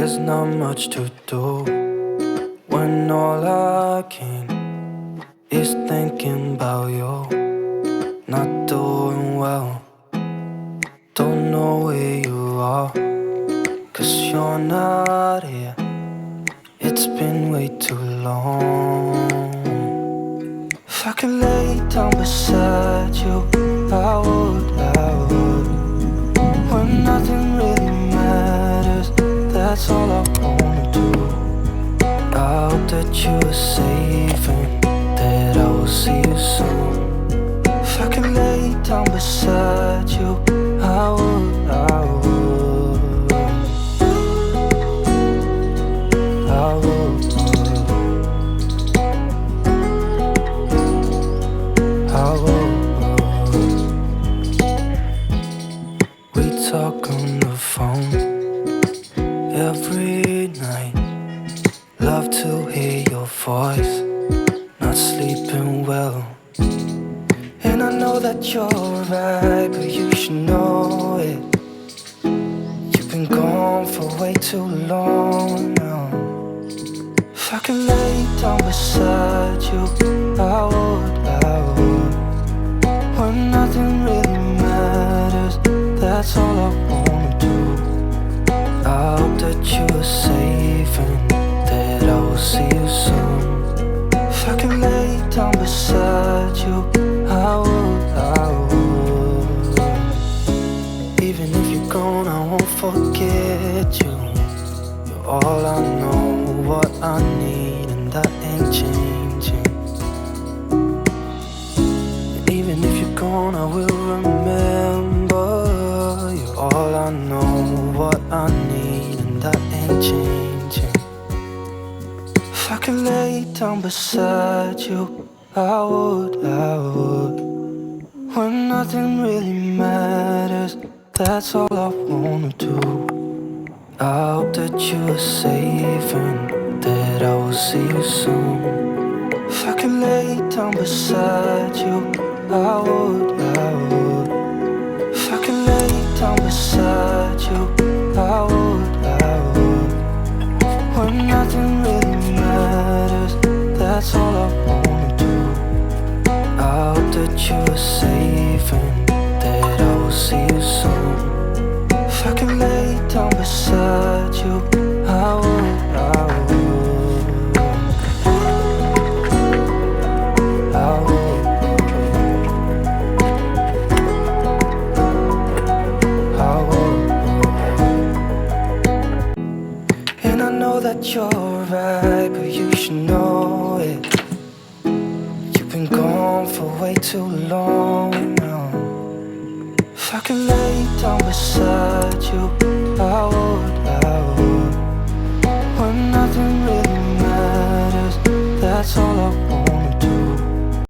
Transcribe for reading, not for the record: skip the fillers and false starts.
there's not much to do when all I can is thinking about you. Not doing well, don't know where you are, 'cause you're not here. It's been way too long. If I could lay down beside you, I would. When nothing really matters, that's all I wanna do. I hope that you are safe and that I will see you soon. If I could lay down beside you, I would. I would. I would. We talk on the phone every night. Love to hear your voice. Not sleeping well, and I know that you're right, but you should know it. You've been gone for way too long now. If I could lay down beside you, I would. When nothing really matters, that's all I wanna do. I hope that you are safe and that I will see you soon. If I could lay down beside you, I would. Even if you're gone, I won't forget you. You're all I know, what I need, and that ain't changing. And even if you're gone, I will remember. You're all I know, what I need, and that ain't changing. If I could lay down beside you, I would. When nothing really matters, that's all I wanna do. I hope that you are safe and that I will see you soon. If I could lay down beside you, I would. If I could lay down beside you, I would. When nothing really matters, that's all I wanna do. I hope that you are safe and that I will see you soon. If I could lay down beside you, I would. And I know that you're right, but you should know it. You've been gone for way too long now. If I could lay down beside you, I would. When nothing really matters, that's all I want.